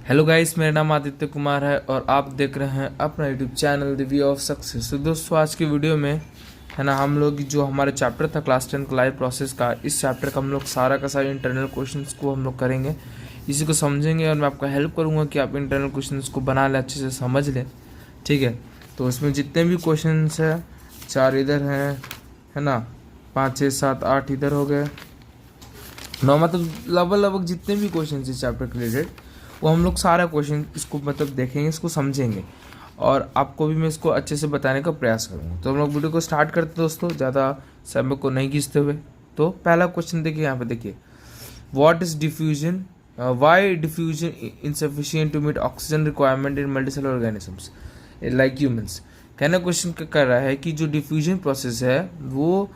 Hello guys, मेरा नाम आदित्य कुमार है और आप देख रहे हैं अपना YouTube channel the way of success. तो दोस्तों, आज की वीडियो में है ना, हम लोग जो हमारे चैप्टर था क्लास 10 का लाइफ प्रोसेस का, इस चैप्टर का हम लोग सारा का सारा इंटरनल क्वेश्चंस को हम लोग करेंगे, इसी को समझेंगे और मैं आपका हेल्प करूँगा कि आप इंटरनल क्वेश्चंस को बना लें, अच्छे से समझ लें। ठीक है, तो उसमें जितने भी क्वेश्चन हैं, 4 इधर हैं, है ना, 5 6 7 8 इधर हो गए, 9, मतलब लगभग जितने भी क्वेश्चन इस चैप्टर के रिलेटेड, वो हम लोग सारा क्वेश्चन इसको मतलब देखेंगे, इसको समझेंगे और आपको भी मैं इसको अच्छे से बताने का प्रयास करूँगा। तो हम लोग वीडियो को स्टार्ट करते हैं दोस्तों, ज़्यादा समय को नहीं खींचते हुए। तो पहला क्वेश्चन देखिए, यहाँ पे देखिए, what is diffusion, why diffusion insufficient to meet oxygen requirement in multicellular organisms like humans. कहना क्वेश्चन कर रहा है कि जो डिफ्यूजन प्रोसेस है वो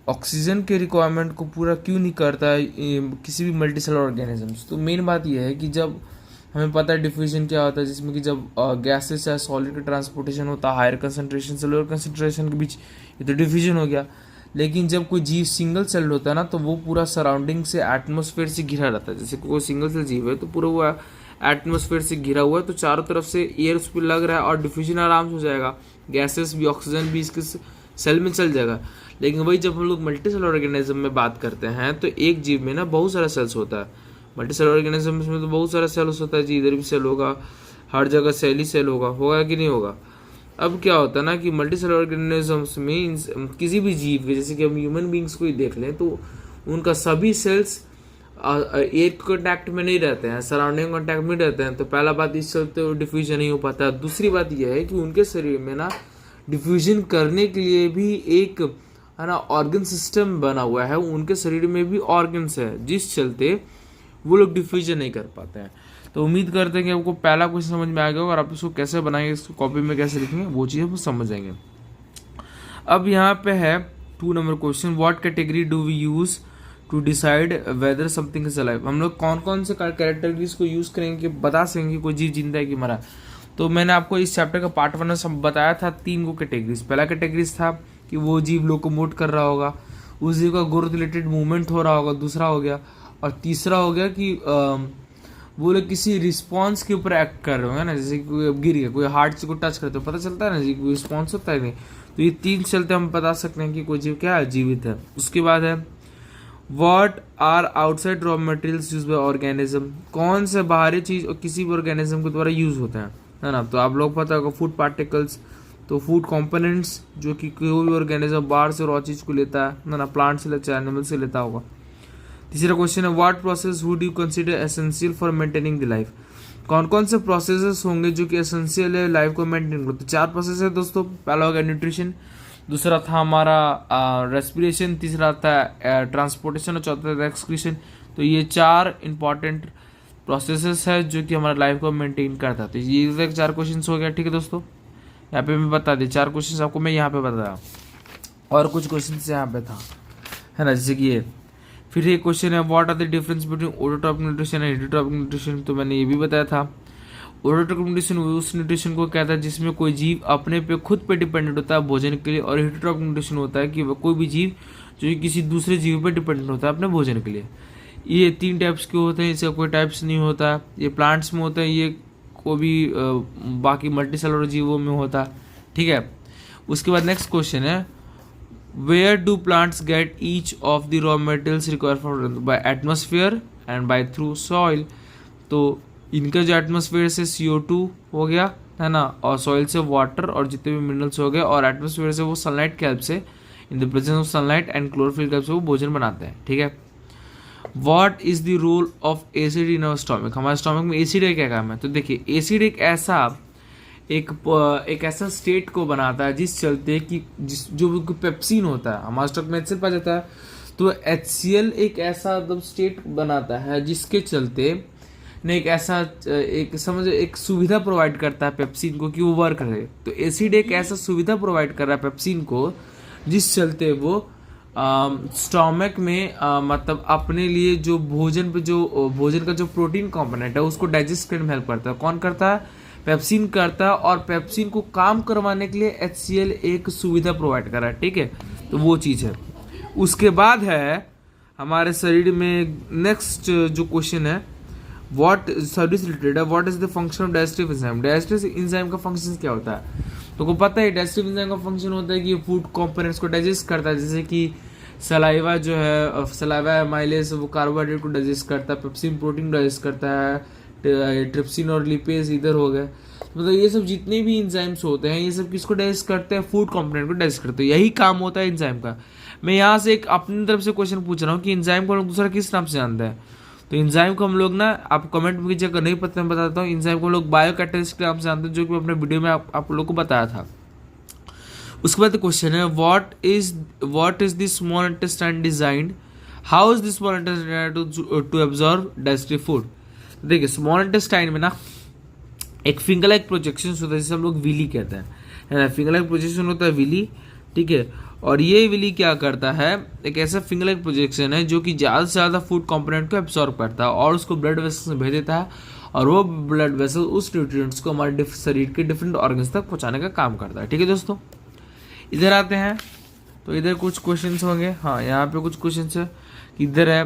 ऑक्सीजन के रिक्वायरमेंट को पूरा क्यों नहीं करता है किसी भी मल्टीसेलुलर ऑर्गेनिजम्स। तो मेन बात यह है कि जब हमें पता है डिफ्यूजन क्या होता है, जिसमें कि जब गैसेस या सॉलिड का ट्रांसपोर्टेशन होता है हायर कंसंट्रेशन से लोअर कंसंट्रेशन के बीच, ये तो डिफ्यूजन हो गया। लेकिन जब कोई जीव सिंगल सेल होता है ना, तो वो पूरा सराउंडिंग से एटमॉस्फेयर से घिरा रहता है। जैसे कोई सिंगल सेल जीव है तो पूरा वो एटमॉस्फेयर से घिरा हुआ है, तो चारों तरफ से एयर उस पर लग रहा है और डिफ्यूजन आराम से हो जाएगा, गैसेस भी ऑक्सीजन भी इसके सेल में चल जाएगा। लेकिन वही जब हम लोग मल्टीसेलुलर ऑर्गेनिज्म में बात करते हैं तो एक जीव में ना बहुत सारा सेल्स होता है। मल्टीसेलुलर ऑर्गेनिज्म में तो बहुत सारा सेल्स होता है जी, इधर भी सेल होगा, हर जगह सेल ही सेल होगा कि नहीं होगा। अब क्या होता है ना कि मल्टीसेलुलर ऑर्गेनिजम्स में किसी भी जीव के, जैसे कि हम ह्यूमन बींग्स को ही देख लें, तो उनका सभी सेल्स एयर कॉन्टैक्ट में नहीं रहते हैं, सराउंडिंग कॉन्टैक्ट में रहते हैं। तो पहला बात, इस चलते डिफ्यूजन नहीं हो पाता। दूसरी बात यह है कि उनके शरीर में ना डिफ्यूजन करने के लिए भी एक है ना ऑर्गन सिस्टम बना हुआ है, उनके शरीर में भी ऑर्गन्स है, जिस चलते वो लोग डिफ्यूजन नहीं कर पाते हैं। तो उम्मीद करते हैं कि आपको पहला क्वेश्चन समझ में आ गया और आप इसको कैसे बनाएंगे, इसको कॉपी में कैसे लिखेंगे, वो चीज़ आप समझ जाएंगे। अब यहाँ पे है 2 नंबर question, what category do we use to decide whether something is alive. हम लोग कौन कौन से कैटेगरीज को यूज करेंगे, बता सकेंगे कोई जीव जिंदा है कि मरा। तो मैंने आपको इस चैप्टर का पार्ट 1 में सब बताया था 3 को कैटेगरीज। पहला कैटेगरीज था कि वो जीव लोकोमोट कर रहा होगा, उस जीव का ग्रोथ रिलेटेड मूवमेंट हो रहा होगा, दूसरा हो गया। और तीसरा हो गया कि वो लोग किसी रिस्पॉन्स के ऊपर एक्ट कर रहे होंगे ना, जैसे कि कोई अब गिर गया, कोई हार्ट से को टच करते हो पता चलता है ना जी, कोई रिस्पॉन्स होता है नहीं। तो ये 3 चलते हम बता सकते हैं कि कोई जीव क्या है, जीवित है। उसके बाद है what are outside raw materials use by organism, कौन से बाहरी चीज और किसी भी ऑर्गेनिज्म के द्वारा यूज होते हैं, है ना। तो आप लोग पता होगा फूड पार्टिकल्स, तो फूड कंपोनेंट्स जो कि कोई भी ऑर्गेनिज्म बाहर से रॉ चीज को लेता है ना, प्लांट से लेता है, एनिमल से लेता होगा। तीसरा क्वेश्चन है what process would you consider essential for maintaining the life, कौन कौन से प्रोसेसेस होंगे जो कि एसेंशियल है लाइफ को मेंटेन करो। तो 4 प्रोसेस है दोस्तों। पहला हो गया न्यूट्रिशन, दूसरा था हमारा रेस्पिरेशन, तीसरा था ट्रांसपोर्टेशन और चौथा था एक्सक्रीशन। तो ये 4 इंपॉर्टेंट प्रोसेसेस है जो कि हमारा लाइफ को मेंटेन करता है। तो ये 4 क्वेश्चन हो गया। ठीक है दोस्तों, यहाँ पे मैं बता दी 4 क्वेश्चन आपको मैं यहाँ पे बताया, और कुछ क्वेश्चन यहाँ पे था, है ना, जैसे कि ये। फिर एक क्वेश्चन है what are the difference between autotrophic nutrition and heterotrophic nutrition. तो मैंने ये भी बताया था। ऑटोट्रॉपिक न्यूट्रिशन उस न्यूट्रिशन को कहता है जिसमें कोई जीव अपने पे खुद पे डिपेंडेंट होता है भोजन के लिए, और हेटेरोट्रॉपिक न्यूट्रिशन होता है कि कोई भी जीव जो किसी दूसरे जीव पे डिपेंडेंट होता है अपने भोजन के लिए। ये 3 टाइप्स के होते हैं, इसका कोई टाइप्स नहीं होता। ये प्लांट्स में होता है, ये को भी बाकी मल्टीसेलुलर जीवों में होता है। ठीक है, उसके बाद नेक्स्ट क्वेश्चन है where do plants get each of the raw materials required for by atmosphere and by through soil। तो इनका जो एटमॉस्फेयर से CO2 हो गया, है ना, और सॉइल से वाटर और जितने भी मिनरल्स हो गए, और एटमॉस्फेयर से वो सनलाइट के हेल्प से, in the presence of sunlight and chlorophyll के हेल्प से वो भोजन बनाते हैं। ठीक है, what is the role of acid in our stomach, हमारे स्टोमक में एसिड का क्या काम है। तो देखिए, एसिड एक ऐसा स्टेट को बनाता है जिस चलते कि जो भी पेप्सिन होता है, हमारे स्टोमक में HCl पाया जाता है, तो HCl एक ऐसा मतलब स्टेट बनाता है जिसके चलते ने एक ऐसा एक समझ एक सुविधा प्रोवाइड करता है पेप्सिन को कि वो वर्क करे। तो एसिड एक ऐसा सुविधा प्रोवाइड कर रहा है पेप्सिन को जिस चलते वो स्टोमक में मतलब अपने लिए जो भोजन का जो प्रोटीन कंपोनेंट है उसको डाइजेस्ट करने में हेल्प करता है। कौन करता है? पेप्सिन करता है, और पेप्सिन को काम करवाने के लिए HCl एक सुविधा प्रोवाइड कर रहा है। ठीक है, तो वो चीज़ है। उसके बाद है हमारे शरीर में नेक्स्ट जो क्वेश्चन है व्हाट सर्विस रिलेटेड है, what is the function of digestive enzyme. Digestive enzyme का फंक्शन क्या होता है, तो को पता है डाइजेस्टिव एंजाइम का फंक्शन होता है कि फूड कंपोनेंट्स को डाइजेस्ट करता है, जैसे कि सलाइवा जो है, सलाइवा एमाइलेज वो कार्बोहाइड्रेट को डाइजेस्ट करता है, पेप्सिन प्रोटीन डाइजेस्ट करता है, ट्रिप्सिन और लिपेज इधर हो गए। मतलब ये सब जितने भी एंजाइम्स होते हैं ये सब किसको डाइजेस्ट करते हैं, फूड कंपोनेंट को डाइजेस्ट करते हैं। यही काम होता है एंजाइम का। मैं यहाँ से एक अपनी तरफ से क्वेश्चन पूछ रहा हूँ कि एंजाइम को हम लोग दूसरा किस नाम से जानते हैं। तो एंजाइम को हम लोग ना, आप कमेंट में कीजिए, अगर नहीं पता मैं बताता हूँ। एंजाइम को हम लोग बायोकैटालिस्ट के नाम से जानते हैं, जो कि अपने वीडियो में आप लोग को बताया था। उसके बाद क्वेश्चन है what is the small intestine designed, how is the small intestine to absorb digestive food. देखिए स्मॉल इंटेस्टाइन में ना एक फिंगर लाइक प्रोजेक्शन होता है जिसे हम लोग विली कहते हैं, है ना। फिंगर लाइक प्रोजेक्शन होता है विली, ठीक है। और ये विली क्या करता है, एक ऐसा फिंगर लाइक प्रोजेक्शन है जो कि ज़्यादा से ज़्यादा फूड कंपोनेंट को एब्सॉर्ब करता है और उसको ब्लड वेसल में भेज देता है, और वो ब्लड वेसल उस न्यूट्रिएंट्स को हमारे शरीर के डिफरेंट ऑर्गन्स तक पहुंचाने का काम करता है, ठीक है दोस्तों। इधर आते हैं तो इधर कुछ क्वेश्चंस होंगे। हाँ, यहाँ पे कुछ क्वेश्चंस है। इधर है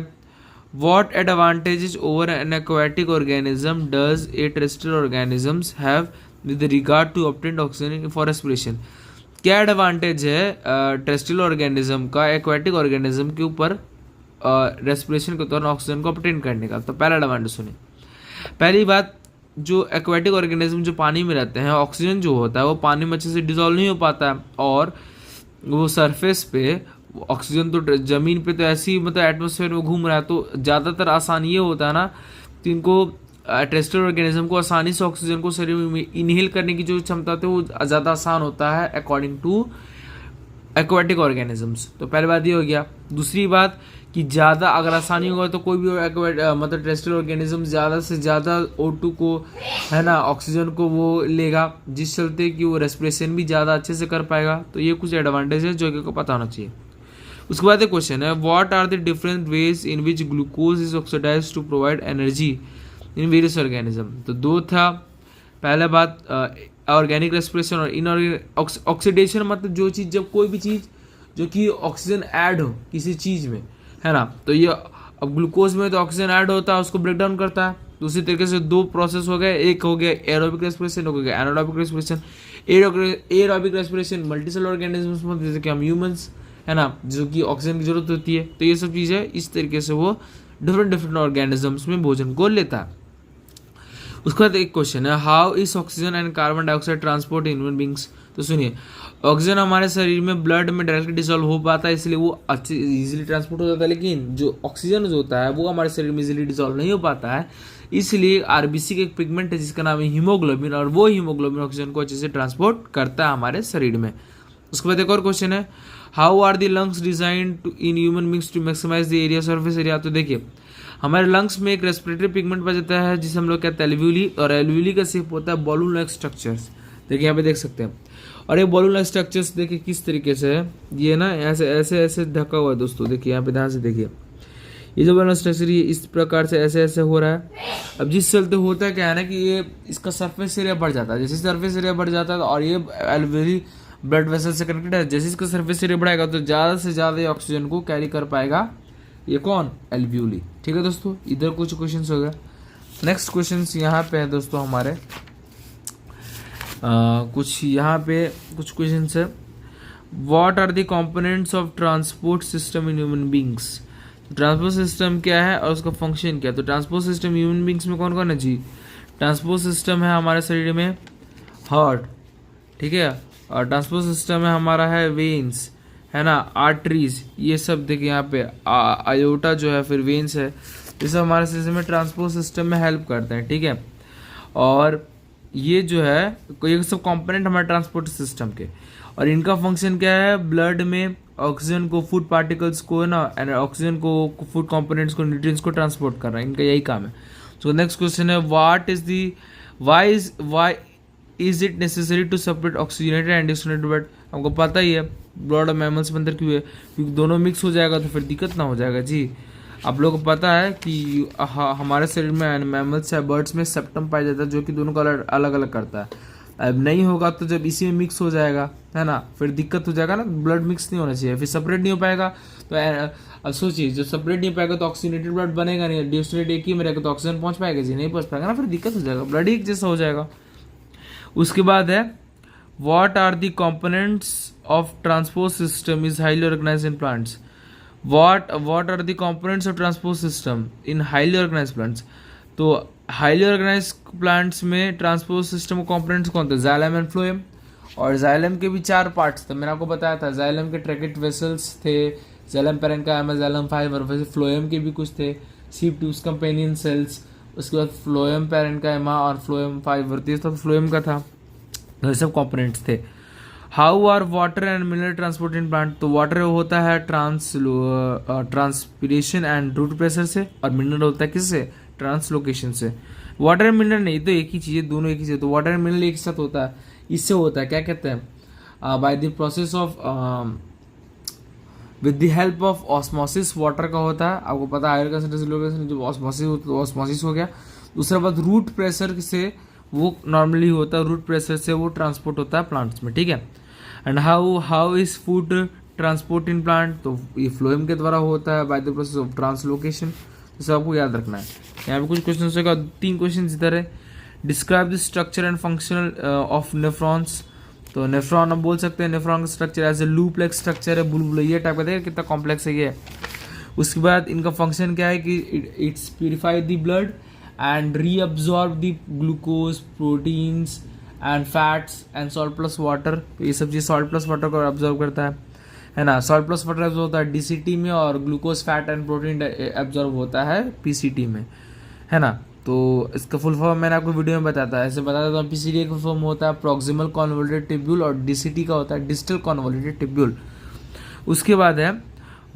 what advantages over an aquatic organism does a terrestrial organisms have with regard to obtained oxygen for respiration. क्या एडवांटेज है टेरेस्ट्रियल ऑर्गेनिज्म का एक्वाटिक ऑर्गेनिज्म के ऊपर रेस्पिरेशन के दौरान ऑक्सीजन को ऑब्टेन करने का। तो पहला एडवांटेज सुनिए। पहली बात, जो एक्वाटिक ऑर्गेनिज्म जो पानी में रहते हैं, ऑक्सीजन जो होता है वो पानी में अच्छे से डिजोल्व नहीं हो पाता है, और वो सरफेस पे ऑक्सीजन तो जमीन पे तो ऐसी ही मतलब एटमोसफेयर में घूम रहा है, तो ज़्यादातर आसान ये होता है ना कि इनको टेरेस्ट्रियल ऑर्गेनिज्म को आसानी से ऑक्सीजन को शरीर में इनहेल करने की जो क्षमता होती है वो ज़्यादा आसान होता है अकॉर्डिंग टू एक्वाटिक ऑर्गेनिजम्स। तो पहली बात ये हो गया। दूसरी बात कि ज़्यादा अगर आसानी होगा तो कोई भी मतलब टेरेस्ट्रियल ऑर्गेनिज्म ज़्यादा से ज़्यादा O2 को, है ना, ऑक्सीजन को वो लेगा, जिस चलते कि वो रेस्पिरेशन भी ज़्यादा अच्छे से कर पाएगा। तो ये कुछ एडवांटेज है जो कि पता होना चाहिए। उसके बाद एक क्वेश्चन है what are the different ways in which glucose is oxidised to provide energy in various organism. तो दो था। पहला बात ऑर्गेनिक रेस्पिरेशन और इनऑर्गेनिक ऑक्सीडेशन, मतलब जो चीज़, जब कोई भी चीज़ जो कि ऑक्सीजन ऐड हो किसी चीज़ में, है ना, तो ये अब ग्लूकोज में तो ऑक्सीजन ऐड होता है, उसको ब्रेक डाउन करता है। दूसरी तरीके से दो प्रोसेस हो गए, एक हो गया एरोबिक रेस्पिरेशन, हो गया anaerobic respiration. Aerobic respiration multicellular organisms में, जैसे कि हम ह्यूमंस, है ना, जो कि ऑक्सीजन की जरूरत होती है। तो ये सब चीज़ें इस तरीके से वो डिफरेंट ऑर्गेनिजम्स में भोजन को लेता है। उसके बाद एक क्वेश्चन है how is oxygen and carbon dioxide transport in human beings. तो सुनिए, ऑक्सीजन हमारे शरीर में ब्लड में डायरेक्टली डिसॉल्व हो पाता है, इसलिए वो अच्छे इजीली ट्रांसपोर्ट हो जाता है, लेकिन जो ऑक्सीजन जो होता है वो हमारे शरीर में इजीली डिसॉल्व नहीं हो पाता है। इसलिए आरबीसी का एक पिगमेंट है जिसका नाम है हीमोग्लोबिन, और वो हीमोग्लोबिन ऑक्सीजन को अच्छे से ट्रांसपोर्ट करता है हमारे शरीर में। उसके बाद एक और क्वेश्चन है how are the lungs design in human beings to maximise the area surface area. तो देखिए हमारे लंग्स में एक रेस्पिरेटरी पिगमेंट पाया जाता है जिसे हम लोग कहते हैं एल्वियोली, और एल्वियोली का शेप होता है बॉलून लाइक स्ट्रक्चर्स। देखिए यहाँ पे देख सकते हैं, और ये बॉलून लाइक स्ट्रक्चर्स देखिए किस तरीके से है, ये ना ऐसे ऐसे ऐसे ढका हुआ है दोस्तों। देखिए यहाँ पे ध्यान से देखिए, ये जो बॉलून स्ट्रक्चर ये इस प्रकार से ऐसे ऐसे हो रहा है। अब जिस चलते होता है क्या है ना कि ये इसका सरफेस एरिया बढ़ जाता है, जैसे सरफेस एरिया बढ़ जाता है और ये एल्वियोली ब्लड वेसल से कनेक्टेड है, जैसे इसका सरफेस एरिया बढ़ाएगा तो ज़्यादा से ज़्यादा ऑक्सीजन को कैरी कर पाएगा, ये कौन, एल्वियोली। ठीक है दोस्तों, इधर कुछ क्वेश्चंस हो गए। नेक्स्ट क्वेश्चंस यहाँ पे है दोस्तों हमारे कुछ यहाँ पे कुछ क्वेश्चंस है what are the components of transport system in human beings. Transport system क्या है और उसका फंक्शन क्या है। तो ट्रांसपोर्ट सिस्टम ह्यूमन बींग्स में कौन कौन है जी। ट्रांसपोर्ट सिस्टम है हमारे शरीर में हार्ट, ठीक है, और ट्रांसपोर्ट सिस्टम है हमारा है वेन्स, है ना, आर्टरीज, ये सब देखिए यहाँ पे आयोटा जो है, फिर वेन्स है, ये सब हमारे सिस्टम में ट्रांसपोर्ट सिस्टम में हेल्प करते हैं, ठीक है। और ये जो है ये सब कंपोनेंट हमारे ट्रांसपोर्ट सिस्टम के, और इनका फंक्शन क्या है, ब्लड में ऑक्सीजन को, फूड पार्टिकल्स को, है ना, ऑक्सीजन को, फूड कंपोनेंट्स को, न्यूट्रिएंट्स को ट्रांसपोर्ट कर रहा है, इनका यही काम है। सो नेक्स्ट क्वेश्चन है why is it necessary to separate oxygenated and deoxygenated blood. हमको पता ही है ब्लड और मैमल्स में अंदर क्यों है, क्योंकि दोनों मिक्स हो जाएगा तो फिर दिक्कत ना हो जाएगा जी। आप लोगों को पता है कि हमारे शरीर में मैमल्स या बर्ड्स में सेप्टम पाया जाता है जो कि दोनों का अलग अलग करता है। अब नहीं होगा तो जब इसी में मिक्स हो जाएगा, है ना, फिर दिक्कत हो जाएगा ना, ब्लड मिक्स नहीं होना चाहिए, फिर सेपरेट नहीं हो पाएगा तो अब सोचिए, जब सेपरेट नहीं पाएगा तो ऑक्सीजनेटेड ब्लड बनेगा नहीं, डिस्टिलेट एक ही में रहेगा तो ऑक्सीजन पहुंच पाएगा जी, नहीं पहुंच पाएगा ना, फिर दिक्कत हो जाएगा, ब्लड एक जैसा हो जाएगा। उसके बाद है what are the components of transport system is highly organised in plants. what are the components of transport system in highly organized plants। तो हाईली ऑर्गेनाइज प्लांट्स में ट्रांसपोर्ट सिस्टम कंपोनेंट्स कौन थे, जाइलम एंड फ्लोएम। और xylem के भी 4 parts थे, मैंने आपको बताया था, जाइलम के ट्रैकेट वेसल्स थे, जाइलम पैरेन्काइमा, जाइलम फाइबर, वैसे फ्लोएम के भी कुछ थे, सीप ट्यूब्स, कंपेनियन सेल्स, उसके बाद फ्लोएम पैरेन्काइमा और फ्लोएम फाइबर, ये सब फ्लोएम का था, ये सब कंपोनेंट्स थे। How are water and mineral transport in plant. तो वाटर होता है ट्रांसपिरेशन एंड रूट प्रेशर से, और मिनरल होता है किससे, ट्रांसलोकेशन से। वाटर एंड मिनरल नहीं, तो एक ही चीज़ है, दोनों एक ही चीज़। तो वाटर एंड मिनरल एक साथ होता है, इससे होता है क्या कहते हैं, by the process of with the help of osmosis water का होता है, आपको पता है, आयरन जो ऑस्मोसिस हो गया। दूसरा बात रूट प्रेशर से वो नॉर्मली होता है, रूट प्रेशर से वो ट्रांसपोर्ट होता है प्लांट्स में, ठीक है। And how is food transport in plant. तो ये फ्लोएम के द्वारा होता है by the process of translocation, तो सब आपको याद रखना है। यहाँ पे कुछ क्वेश्चन होगा, 3 क्वेश्चन इधर है। Describe the structure and functional of nephrons. तो नेफ्रॉन हम बोल सकते हैं, नेफ्रॉन का structure as a loop like structure है, बुलबुलैया टाइप का, देखिए कितना कॉम्प्लेक्स है ये। उसके बाद इनका फंक्शन क्या है कि it's purify the blood and reabsorb the glucose, proteins and fats and salt plus water। तो ये सब चीज़ salt plus water को absorb करता है ना। salt plus water absorb होता है DCT में, और glucose, fat and protein absorb होता है PCT में, है ना। तो इसका फुल फॉर्म मैंने आपको वीडियो में बताया था, ऐसे बता देता हूँ। PCT का फुल फॉर्म होता है प्रॉक्सिमल कॉन्वोल्यूटेड टिब्यूल, और DCT का होता है डिस्टल कॉन्वोल्यूटेड टिब्यूल। उसके बाद है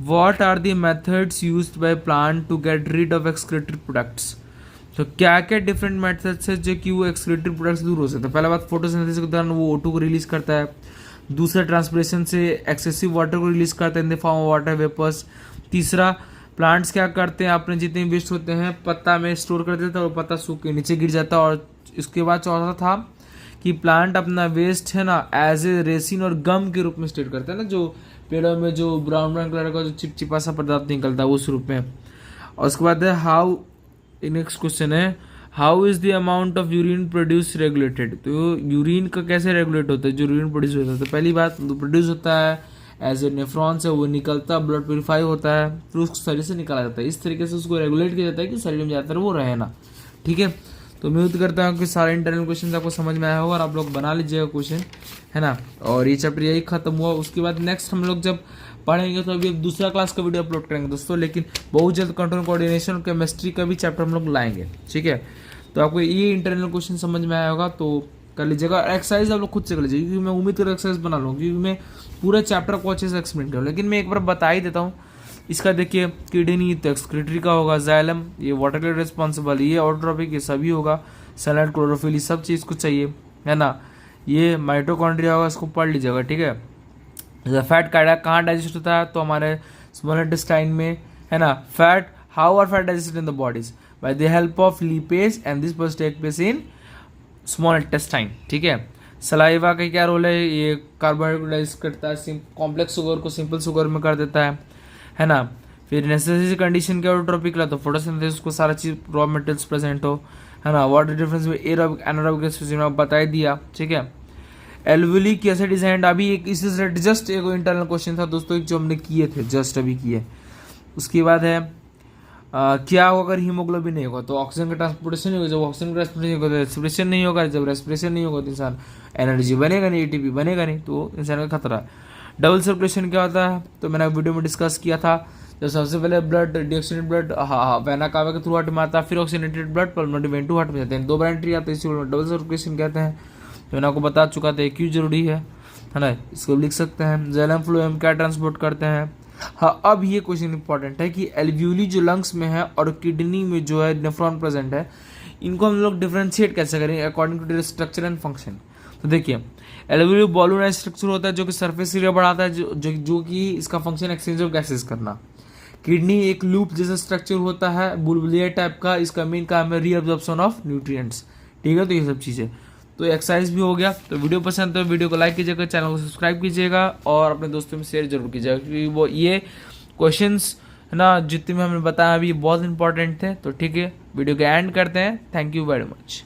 what are the methods used by plant to get rid of excreted products. तो क्या क्या डिफरेंट मेथड्स है जो कि वो एक्सक्रीटेड प्रोडक्ट्स दूर हो सकते हैं। पहला बात, फोटोसिंथेसिस के दौरान वो O2 को रिलीज करता है। दूसरा, ट्रांसपिरेशन से एक्सेसिव वाटर को रिलीज करता है in the form of water vapours. तीसरा, प्लांट्स क्या करते हैं, अपने जितने वेस्ट होते हैं पत्ता में स्टोर कर देता है और पत्ता सूख के नीचे गिर जाता है। और इसके बाद चौथा था कि प्लांट अपना वेस्ट है ना एज ए रेसिन और गम के रूप में स्टोर करता है ना, जो पेड़ों में जो ब्राउन ब्राउन कलर का जो चिपचिपा सा पदार्थ निकलता है उस रूप में। और उसके बाद है हाउ, नेक्स्ट क्वेश्चन है how is the amount of urine produce regulated. तो यूरिन का कैसे रेगुलेट होता है, जो यूरिन प्रोड्यूस होता है। तो पहली बात, प्रोड्यूस होता है एज ए नेफ्रॉन से, वो निकलता है, ब्लड प्योरीफाई होता है, फिर उसको शरीर से निकाला जाता है। इस तरीके से उसको रेगुलेट किया जाता है कि शरीर में ज़्यादातर वो रहे ना, ठीक है। तो मैं उम्मीद करता हूँ कि सारे इंटरनल क्वेश्चन आपको समझ में आया होगा और आप लोग बना लीजिएगा क्वेश्चन, है ना। और ये चैप्टर यही खत्म हुआ। उसके बाद नेक्स्ट हम लोग जब पढ़ेंगे तो अभी दूसरा क्लास का वीडियो अपलोड करेंगे दोस्तों, लेकिन बहुत जल्द कंट्रोल कोऑर्डिनेशन और केमिस्ट्री का भी चैप्टर हम लोग लाएंगे, ठीक है। तो आपको ये इंटरनल क्वेश्चन समझ में आया होगा तो कर लीजिएगा। एक्सरसाइज आप लोग खुद से कर लीजिए, क्योंकि मैं उम्मीद कर एक्सरसाइज बना लूँ, क्योंकि मैं पूरा चैप्टर को अच्छे से एक्सप्लेन करूँ। लेकिन मैं एक बार बता ही देता हूँ। इसका देखिए, किडनी तो एक्सक्रीटरी का होगा, जाइलम ये वाटर के लिए रिस्पॉन्सिबल, ये ऑटोट्रॉपिक ये सभी होगा, सनलाइट, क्लोरोफिल, ये सब चीज़ को चाहिए, है ना। ये माइटोकॉन्ड्रिया होगा, इसको पढ़ लीजिएगा, ठीक है। फैट कहाँ डाइजेस्ट होता है, तो हमारे स्मॉल इंटेस्टाइन में, है ना। Fat, how are fat digested in the bodies, by the help of lipase and this process take place in small intestine, ठीक है। सलाइवा का क्या रोल है, ये कार्बोहाइड्रेट डाइजेस्ट करता है, कॉम्प्लेक्स शुगर को सिंपल शुगर में कर देता है ना। फिर नेसेसरी कंडीशन क्या ऑटोट्रोपिक ला, तो फोटोसिंथेसिस को सारा चीज रॉ मटेरियल्स प्रेजेंट हो, है ना। What difference aerobic anaerobic respiration आप बता ही दिया, ठीक है। एल्वेली कैसे डिजाइन, अभी एक इसी से जस्ट एक इंटरनल क्वेश्चन था दोस्तों, एक जो हमने किए थे, जस्ट अभी किए। उसके बाद है क्या होगा अगर हीमोग्लोबिन नहीं होगा, तो ऑक्सीजन का ट्रांसपोर्टेशन नहीं होगा, जब ऑक्सीजन का ट्रांसपोर्टेशन होगा तो रेस्पिरेशन नहीं होगा, जब रेस्पिरेशन नहीं होगा तो इंसान एनर्जी बनेगा नहीं, एटीपी बनेगा नहीं, तो इंसान का खतरा है। डबल सर्कुलेशन क्या होता है, तो मैंने वीडियो में डिस्कस किया था। जब सबसे पहले blood deoxygenated blood vena cava के थ्रू हार्ट में आता है, फिर oxygenated blood pulmonary vein to heart में जाते हैं, 2 बार एंट्री आती है, इसी को डबल सर्कुलेशन कहते हैं। तो मैंने आपको बता चुका था क्यों जरूरी है ना, इसको लिख सकते हैं। जाइलम फ्लोएम क्या ट्रांसपोर्ट करते हैं। हाँ, अब ये क्वेश्चन इंपॉर्टेंट है कि एल्वियोली जो लंग्स में है और किडनी में जो है नेफ्रॉन प्रेजेंट है, इनको हम लोग डिफरेंशिएट कैसे करेंगे according to structure and function. तो देखिए, एल्वियोली बॉलून स्ट्रक्चर होता है जो कि सरफेस एरिया बढ़ाता है, जो कि इसका फंक्शन एक्सचेंज ऑफ गैसेस करना। किडनी एक लूप जैसा स्ट्रक्चर होता है, बुलबुलिया टाइप का, इसका मेन काम है रीअब्जॉर्प्शन ऑफ न्यूट्रिएंट्स, ठीक है। तो ये सब चीज़ें, तो एक्सरसाइज भी हो गया। तो वीडियो पसंद तो वीडियो को लाइक कीजिएगा, चैनल को सब्सक्राइब कीजिएगा और अपने दोस्तों में शेयर जरूर कीजिएगा, क्योंकि वो ये क्वेश्चंस है ना जितने भी हमने बताया अभी बहुत इंपॉर्टेंट थे। तो ठीक है, वीडियो के एंड करते हैं। Thank you very much.